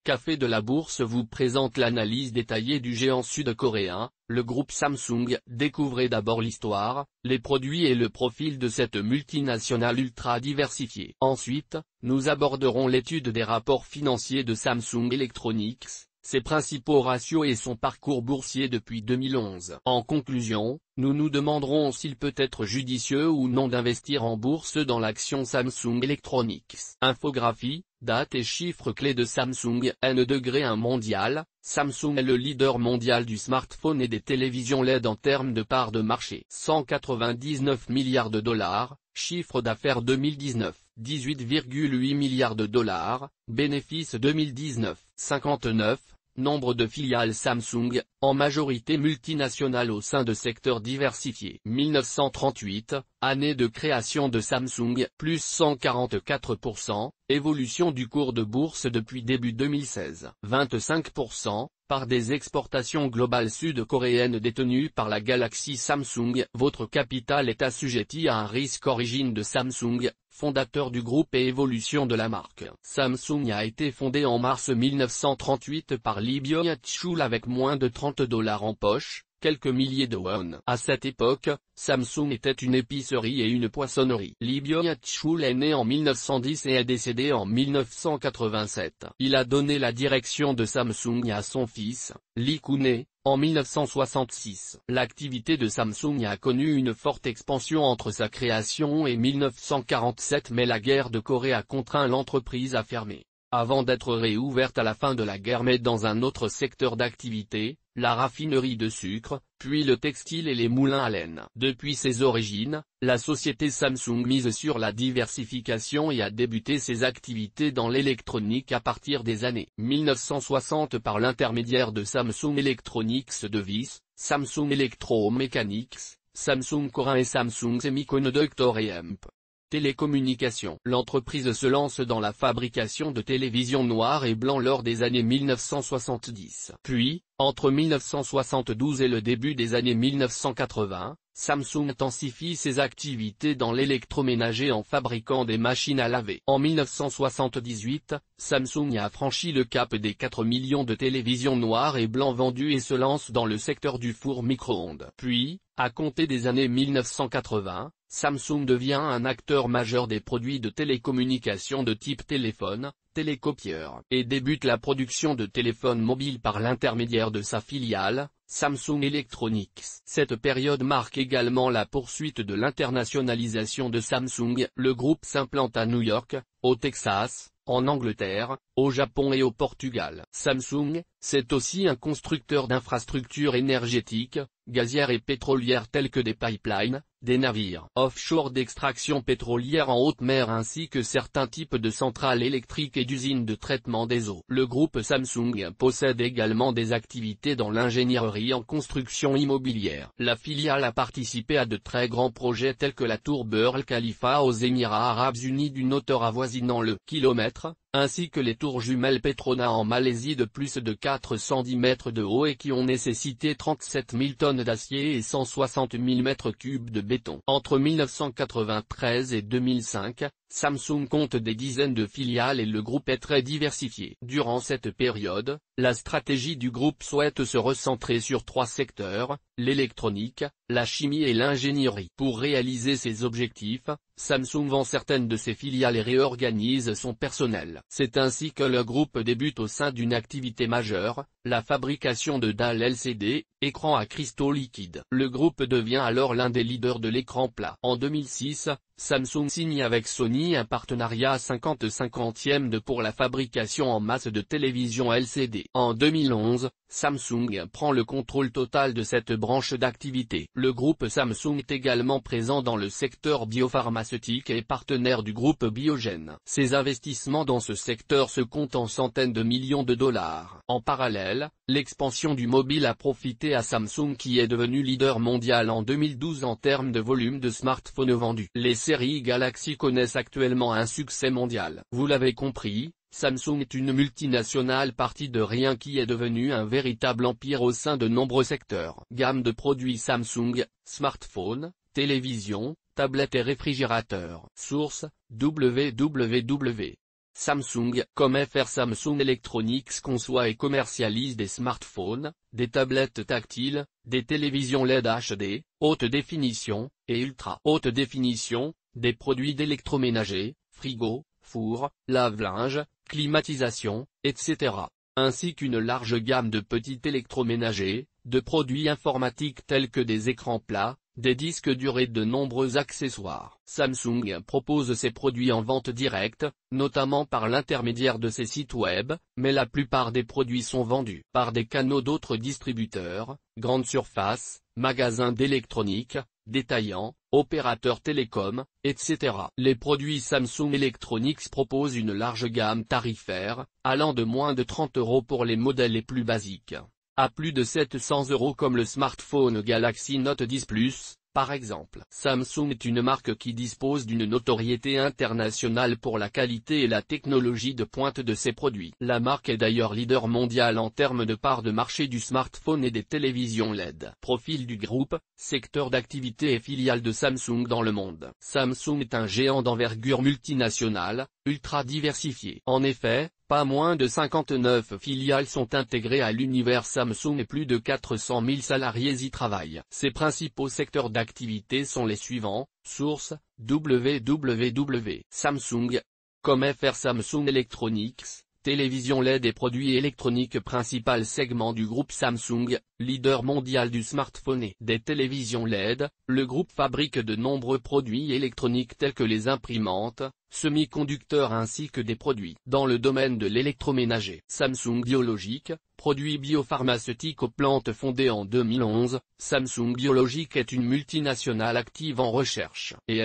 Café de la Bourse vous présente l'analyse détaillée du géant sud-coréen, le groupe Samsung. Découvrez d'abord l'histoire, les produits et le profil de cette multinationale ultra diversifiée. Ensuite, nous aborderons l'étude des rapports financiers de Samsung Electronics, ses principaux ratios et son parcours boursier depuis 2011. En conclusion, nous nous demanderons s'il peut être judicieux ou non d'investir en bourse dans l'action Samsung Electronics. Infographie, date et chiffres clés de Samsung. N-1 mondial, Samsung est le leader mondial du smartphone et des télévisions LED en termes de part de marché. 199 milliards de dollars, chiffre d'affaires 2019, 18,8 milliards de dollars, bénéfices 2019, 59. Nombre de filiales Samsung, en majorité multinationales au sein de secteurs diversifiés. 1938, année de création de Samsung, plus 144%, évolution du cours de bourse depuis début 2016. 25%, par des exportations globales sud-coréennes détenues par la galaxie Samsung. Votre capital est assujetti à un risque origine de Samsung, fondateur du groupe et évolution de la marque. Samsung a été fondé en mars 1938 par Lee Byung-chul avec moins de $30 en poche, quelques milliers de won. À cette époque, Samsung était une épicerie et une poissonnerie. Lee Byung-chul est né en 1910 et est décédé en 1987. Il a donné la direction de Samsung à son fils, Lee Koon-hee, en 1966. L'activité de Samsung a connu une forte expansion entre sa création et 1947, mais la guerre de Corée a contraint l'entreprise à fermer, avant d'être réouverte à la fin de la guerre mais dans un autre secteur d'activité, la raffinerie de sucre, puis le textile et les moulins à laine. Depuis ses origines, la société Samsung mise sur la diversification et a débuté ses activités dans l'électronique à partir des années 1960 par l'intermédiaire de Samsung Electronics Devices, Samsung Electro-Mechanics, Samsung Corin et Samsung Semiconductor et EMP. Télécommunications. L'entreprise se lance dans la fabrication de télévisions noir et blanc lors des années 1970. Puis, entre 1972 et le début des années 1980, Samsung intensifie ses activités dans l'électroménager en fabriquant des machines à laver. En 1978, Samsung a franchi le cap des 4 millions de télévisions noir et blanc vendues et se lance dans le secteur du four micro-ondes. Puis, à compter des années 1980, Samsung devient un acteur majeur des produits de télécommunication de type téléphone, télécopieur, et débute la production de téléphones mobiles par l'intermédiaire de sa filiale, Samsung Electronics. Cette période marque également la poursuite de l'internationalisation de Samsung. Le groupe s'implante à New York, au Texas, en Angleterre, au Japon et au Portugal. Samsung, c'est aussi un constructeur d'infrastructures énergétiques, gazières et pétrolières telles que des pipelines, des navires offshore d'extraction pétrolière en haute mer ainsi que certains types de centrales électriques et d'usines de traitement des eaux. Le groupe Samsung possède également des activités dans l'ingénierie en construction immobilière. La filiale a participé à de très grands projets tels que la tour Burj Khalifa aux Émirats Arabes Unis d'une hauteur avoisinant le kilomètre, ainsi que les tours jumelles Petronas en Malaisie de plus de 410 mètres de haut et qui ont nécessité 37 000 tonnes d'acier et 160 000 mètres cubes de béton. Entre 1993 et 2005, Samsung compte des dizaines de filiales et le groupe est très diversifié. Durant cette période, la stratégie du groupe souhaite se recentrer sur 3 secteurs, l'électronique, la chimie et l'ingénierie. Pour réaliser ces objectifs, Samsung vend certaines de ses filiales et réorganise son personnel. C'est ainsi que le groupe débute au sein d'une activité majeure, la fabrication de dalles LCD, écrans à cristaux liquides. Le groupe devient alors l'un des leaders de l'écran plat. En 2006, Samsung signe avec Sony un partenariat 50-50e pour la fabrication en masse de télévisions LCD. En 2011, Samsung prend le contrôle total de cette branche d'activité. Le groupe Samsung est également présent dans le secteur biopharmaceutique et partenaire du groupe Biogen. Ses investissements dans ce secteur se comptent en centaines de millions de dollars. En parallèle, l'expansion du mobile a profité à Samsung qui est devenu leader mondial en 2012 en termes de volume de smartphones vendus. Les séries Galaxy connaissent actuellement un succès mondial. Vous l'avez compris, Samsung est une multinationale partie de rien qui est devenue un véritable empire au sein de nombreux secteurs. Gamme de produits Samsung, smartphones, télévisions, tablettes et réfrigérateurs. Source, www. Samsung. Comme FR Samsung Electronics conçoit et commercialise des smartphones, des tablettes tactiles, des télévisions LED HD, haute définition, et ultra haute définition, des produits d'électroménager, frigo, four, lave-linge, climatisation, etc. ainsi qu'une large gamme de petits électroménagers, de produits informatiques tels que des écrans plats, des disques durs et de nombreux accessoires. Samsung propose ses produits en vente directe, notamment par l'intermédiaire de ses sites web, mais la plupart des produits sont vendus par des canaux d'autres distributeurs, grandes surfaces, magasins d'électronique, détaillants, opérateurs télécoms, etc. Les produits Samsung Electronics proposent une large gamme tarifaire, allant de moins de 30 € pour les modèles les plus basiques, à plus de 700 € comme le smartphone Galaxy Note 10 Plus, par exemple. Samsung est une marque qui dispose d'une notoriété internationale pour la qualité et la technologie de pointe de ses produits. La marque est d'ailleurs leader mondial en termes de part de marché du smartphone et des télévisions LED. Profil du groupe, secteur d'activité et filiale de Samsung dans le monde. Samsung est un géant d'envergure multinationale, ultra diversifié. En effet, pas moins de 59 filiales sont intégrées à l'univers Samsung et plus de 400 000 salariés y travaillent. Ses principaux secteurs d'activité sont les suivants. Source, www. Samsung. Comme FR Samsung Electronics, télévision LED et produits électroniques. Principal segment du groupe Samsung, leader mondial du smartphone et des télévisions LED, le groupe fabrique de nombreux produits électroniques tels que les imprimantes, semi-conducteurs ainsi que des produits dans le domaine de l'électroménager. Samsung Biologique, produits biopharmaceutiques aux plantes fondée en 2011, Samsung Biologique est une multinationale active en recherche et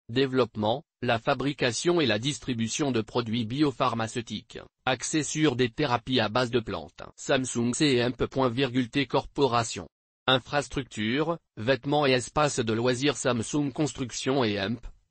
développement, la fabrication et la distribution de produits biopharmaceutiques, axés sur des thérapies à base de plantes. Samsung C&T Corporation. Infrastructure, vêtements et espaces de loisirs. Samsung Construction et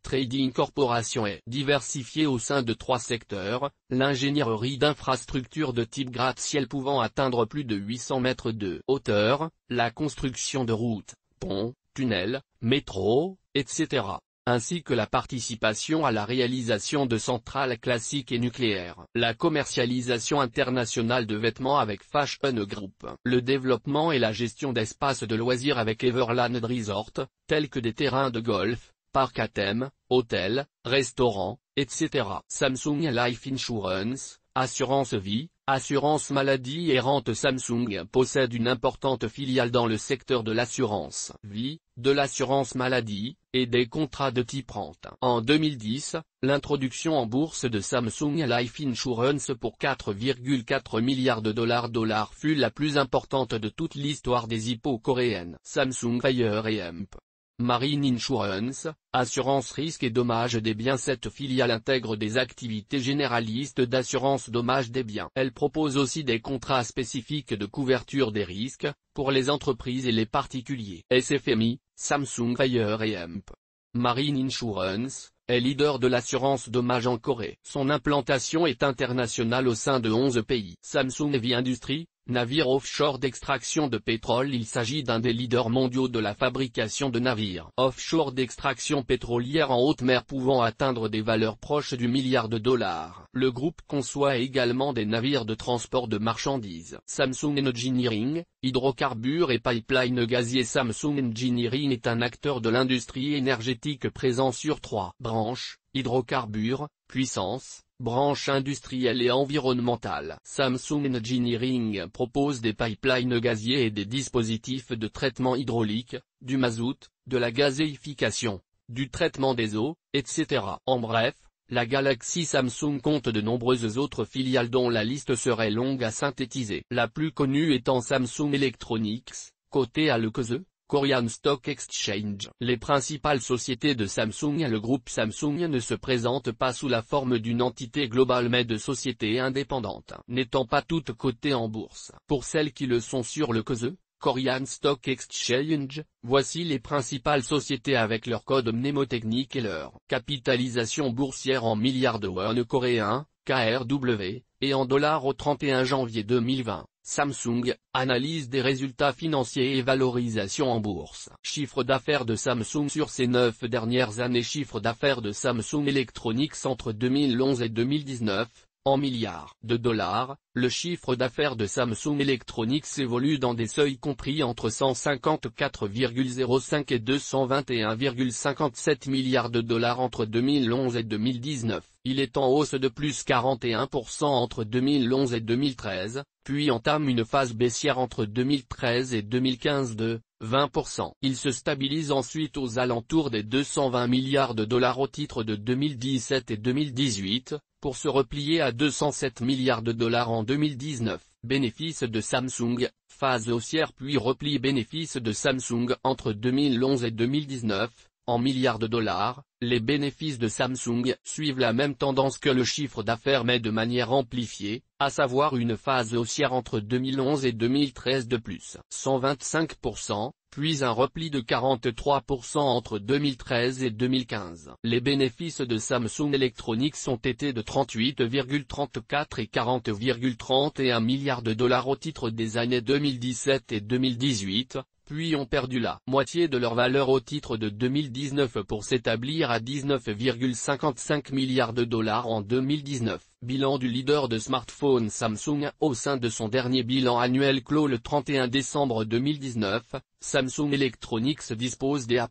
Trading Corporation est diversifiée au sein de 3 secteurs, l'ingénierie d'infrastructures de type gratte-ciel pouvant atteindre plus de 800 mètres de hauteur, la construction de routes, ponts, tunnels, métros, etc., ainsi que la participation à la réalisation de centrales classiques et nucléaires. La commercialisation internationale de vêtements avec Fashion Group. Le développement et la gestion d'espaces de loisirs avec Everland Resort, tels que des terrains de golf, parcs à thème, hôtels, restaurants, etc. Samsung Life Insurance, assurance vie, assurance maladie et rente. Samsung possède une importante filiale dans le secteur de l'assurance vie, de l'assurance maladie, et des contrats de type rente. En 2010, l'introduction en bourse de Samsung Life Insurance pour 4,4 milliards de dollars fut la plus importante de toute l'histoire des hippos coréennes. Samsung Fire et Marine Insurance, assurance risque et dommages des biens. Cette filiale intègre des activités généralistes d'assurance dommages des biens. Elle propose aussi des contrats spécifiques de couverture des risques, pour les entreprises et les particuliers. SFMI, Samsung Fire et Marine Insurance, est leader de l'assurance dommages en Corée. Son implantation est internationale au sein de 11 pays. Samsung Heavy Industries, navire offshore d'extraction de pétrole. Il s'agit d'un des leaders mondiaux de la fabrication de navires offshore d'extraction pétrolière en haute mer pouvant atteindre des valeurs proches du milliard de dollars. Le groupe conçoit également des navires de transport de marchandises. Samsung Engineering, hydrocarbures et pipeline gazier. Samsung Engineering est un acteur de l'industrie énergétique présent sur 3 branches, hydrocarbures, puissance, branche industrielle et environnementale. Samsung Engineering propose des pipelines gaziers et des dispositifs de traitement hydraulique, du mazout, de la gazéification, du traitement des eaux, etc. En bref, la Galaxy Samsung compte de nombreuses autres filiales dont la liste serait longue à synthétiser. La plus connue étant Samsung Electronics, cotée à l'EKSE, Korean Stock Exchange. Les principales sociétés de Samsung et le groupe Samsung ne se présentent pas sous la forme d'une entité globale mais de sociétés indépendantes, n'étant pas toutes cotées en bourse. Pour celles qui le sont sur le KSE, Korean Stock Exchange, voici les principales sociétés avec leur code mnémotechnique et leur capitalisation boursière en milliards de won coréens. KRW, et en dollars au 31 janvier 2020. Samsung, analyse des résultats financiers et valorisation en bourse. Chiffre d'affaires de Samsung sur ces 9 dernières années. Chiffre d'affaires de Samsung Electronics entre 2011 et 2019, en milliards de dollars. Le chiffre d'affaires de Samsung Electronics évolue dans des seuils compris entre 154,05 et 221,57 milliards de dollars entre 2011 et 2019. Il est en hausse de plus 41% entre 2011 et 2013, puis entame une phase baissière entre 2013 et 2015 de 20%. Il se stabilise ensuite aux alentours des 220 milliards de dollars au titre de 2017 et 2018, pour se replier à 207 milliards de dollars en 2019. Bénéfices de Samsung, phase haussière puis repli. Bénéfices de Samsung entre 2011 et 2019, en milliards de dollars. Les bénéfices de Samsung suivent la même tendance que le chiffre d'affaires mais de manière amplifiée, à savoir une phase haussière entre 2011 et 2013 de plus 125%, puis un repli de 43% entre 2013 et 2015. Les bénéfices de Samsung Electronics ont été de 38,34 et 40,31 milliards de dollars au titre des années 2017 et 2018, puis ont perdu la moitié de leur valeur au titre de 2019 pour s'établir à 19,55 milliards de dollars en 2019. Bilan du leader de smartphones Samsung. Au sein de son dernier bilan annuel clos le 31 décembre 2019, Samsung Electronics dispose des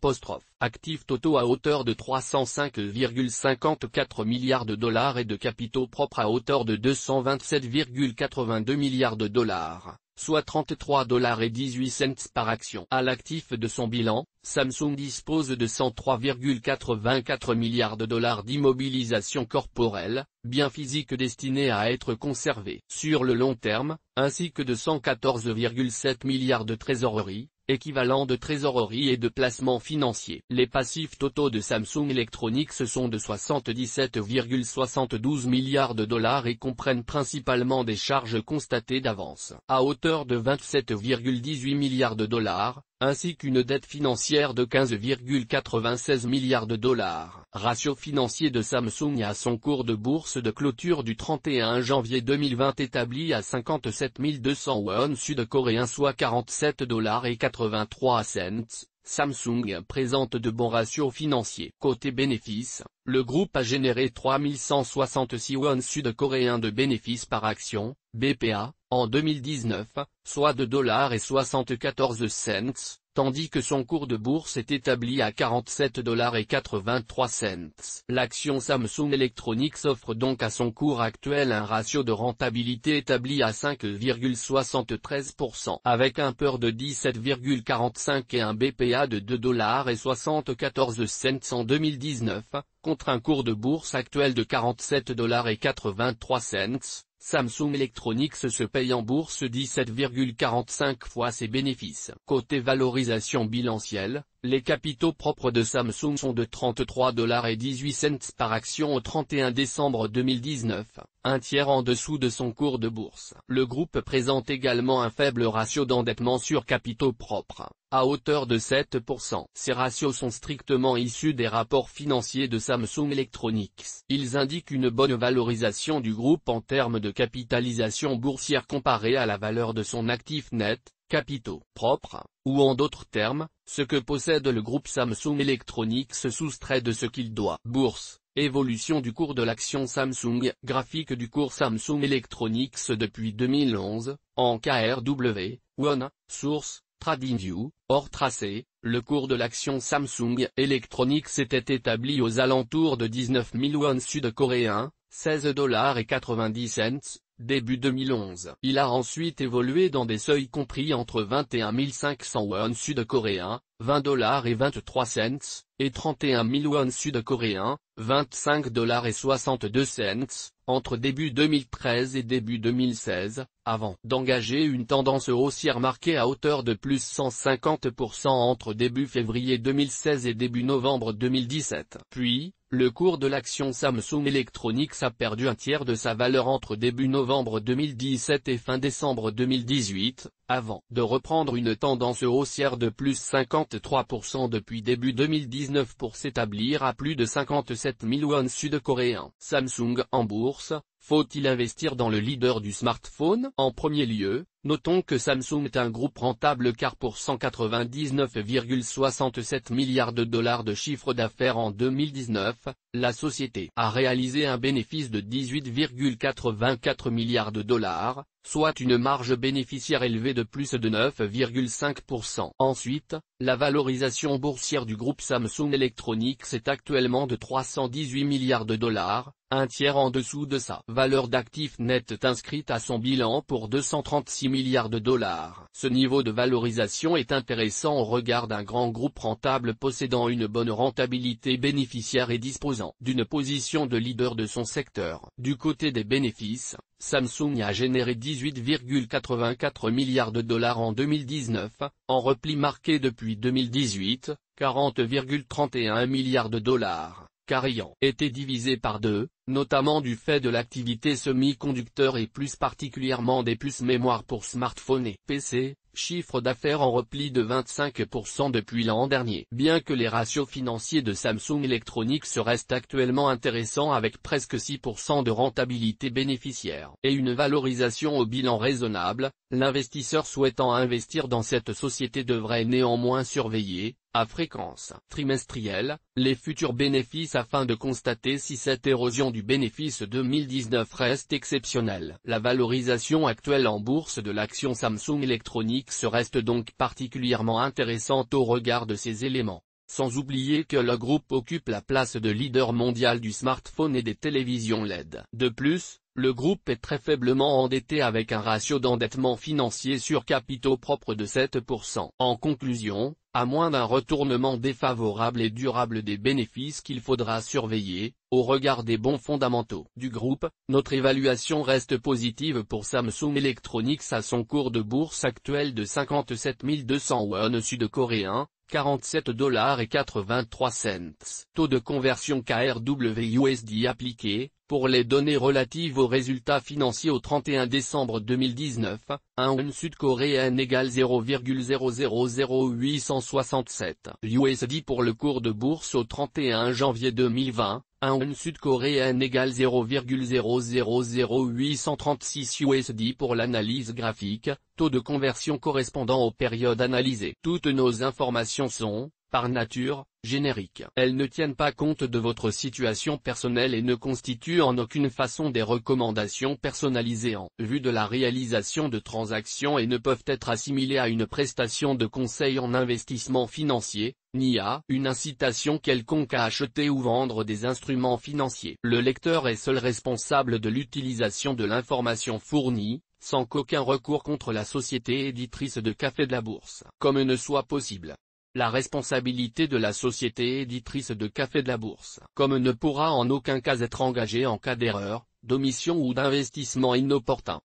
actifs totaux à hauteur de 305,54 milliards de dollars et de capitaux propres à hauteur de 227,82 milliards de dollars, soit 33,18 $ par action. À l'actif de son bilan, Samsung dispose de 103,84 milliards de dollars d'immobilisation corporelle, biens physiques destinés à être conservés sur le long terme, ainsi que de 114,7 milliards de trésorerie, équivalent de trésorerie et de placements financiers. Les passifs totaux de Samsung Electronics sont de 77,72 milliards de dollars et comprennent principalement des charges constatées d'avance, à hauteur de 27,18 milliards de dollars, ainsi qu'une dette financière de 15,96 milliards de dollars. Ratio financier de Samsung à son cours de bourse de clôture du 31 janvier 2020 établi à 57 200 won sud-coréens soit 47,83 $. Samsung présente de bons ratios financiers. Côté bénéfices, le groupe a généré 3166 won sud-coréens de bénéfices par action, BPA, en 2019, soit $2,74, tandis que son cours de bourse est établi à $47,83. L'action Samsung Electronics offre donc à son cours actuel un ratio de rentabilité établi à 5,73%, avec un PER de 17,45 et un BPA de $2,74 en 2019, contre un cours de bourse actuel de $47,83. Samsung Electronics se paye en bourse 17,45 fois ses bénéfices. Côté valorisation bilancielle, les capitaux propres de Samsung sont de $33,18 par action au 31 décembre 2019, un tiers en dessous de son cours de bourse. Le groupe présente également un faible ratio d'endettement sur capitaux propres, à hauteur de 7%. Ces ratios sont strictement issus des rapports financiers de Samsung Electronics. Ils indiquent une bonne valorisation du groupe en termes de capitalisation boursière comparée à la valeur de son actif net, capitaux propres, ou en d'autres termes, ce que possède le groupe Samsung Electronics soustrait de ce qu'il doit. Bourse, évolution du cours de l'action Samsung. Graphique du cours Samsung Electronics depuis 2011, en KRW, won, source, TradingView, hors tracé. Le cours de l'action Samsung Electronics était établi aux alentours de 19 000 won sud-coréens, $16,90, début 2011. Il a ensuite évolué dans des seuils compris entre 21 500 won sud-coréens, $20,23, et 31 000 won sud-coréens, $25,62, entre début 2013 et début 2016, avant d'engager une tendance haussière marquée à hauteur de plus 150% entre début février 2016 et début novembre 2017. Puis, le cours de l'action Samsung Electronics a perdu un tiers de sa valeur entre début novembre 2017 et fin décembre 2018, avant de reprendre une tendance haussière de plus 53% depuis début 2019 pour s'établir à plus de 57 000 won sud-coréens. Samsung en bourse, Faut-il investir dans le leader du smartphone? En premier lieu, notons que Samsung est un groupe rentable car pour 199,67 milliards de dollars de chiffre d'affaires en 2019, la société a réalisé un bénéfice de 18,84 milliards de dollars, soit une marge bénéficiaire élevée de plus de 9,5%. Ensuite, la valorisation boursière du groupe Samsung Electronics est actuellement de 318 milliards de dollars, un tiers en dessous de sa valeur d'actifs net inscrite à son bilan pour 236 milliards de dollars. Ce niveau de valorisation est intéressant au regard d'un grand groupe rentable possédant une bonne rentabilité bénéficiaire et disposant d'une position de leader de son secteur. Du côté des bénéfices, Samsung a généré 18,84 milliards de dollars en 2019, en repli marqué depuis 2018, 40,31 milliards de dollars, car ayant été divisé par deux, notamment du fait de l'activité semi-conducteur et plus particulièrement des puces mémoire pour smartphones et PC, chiffre d'affaires en repli de 25% depuis l'an dernier. Bien que les ratios financiers de Samsung Electronics restent actuellement intéressants avec presque 6% de rentabilité bénéficiaire et une valorisation au bilan raisonnable, l'investisseur souhaitant investir dans cette société devrait néanmoins surveiller, à fréquence trimestrielle, les futurs bénéfices afin de constater si cette érosion du bénéfice 2019 reste exceptionnelle. La valorisation actuelle en bourse de l'action Samsung Electronics reste donc particulièrement intéressante au regard de ces éléments. Sans oublier que le groupe occupe la place de leader mondial du smartphone et des télévisions LED. De plus, le groupe est très faiblement endetté avec un ratio d'endettement financier sur capitaux propres de 7%. En conclusion, à moins d'un retournement défavorable et durable des bénéfices qu'il faudra surveiller, au regard des bons fondamentaux du groupe, notre évaluation reste positive pour Samsung Electronics à son cours de bourse actuel de 57 200 won sud-coréens, 47,83 $. Taux de conversion KRW-USD appliqué, pour les données relatives aux résultats financiers au 31 décembre 2019, un won sud-coréen égale 0,000867 USD pour le cours de bourse au 31 janvier 2020, un won sud-coréen égale 0,000836 USD pour l'analyse graphique, taux de conversion correspondant aux périodes analysées. Toutes nos informations sont, par nature, génériques. Elles ne tiennent pas compte de votre situation personnelle et ne constituent en aucune façon des recommandations personnalisées en vue de la réalisation de transactions et ne peuvent être assimilées à une prestation de conseil en investissement financier, ni à une incitation quelconque à acheter ou vendre des instruments financiers. Le lecteur est seul responsable de l'utilisation de l'information fournie, sans qu'aucun recours contre la société éditrice de Café de la Bourse, comme ne soit possible. La responsabilité de la société éditrice de Café de la Bourse, comme ne pourra en aucun cas être engagée en cas d'erreur, d'omission ou d'investissement inopportun.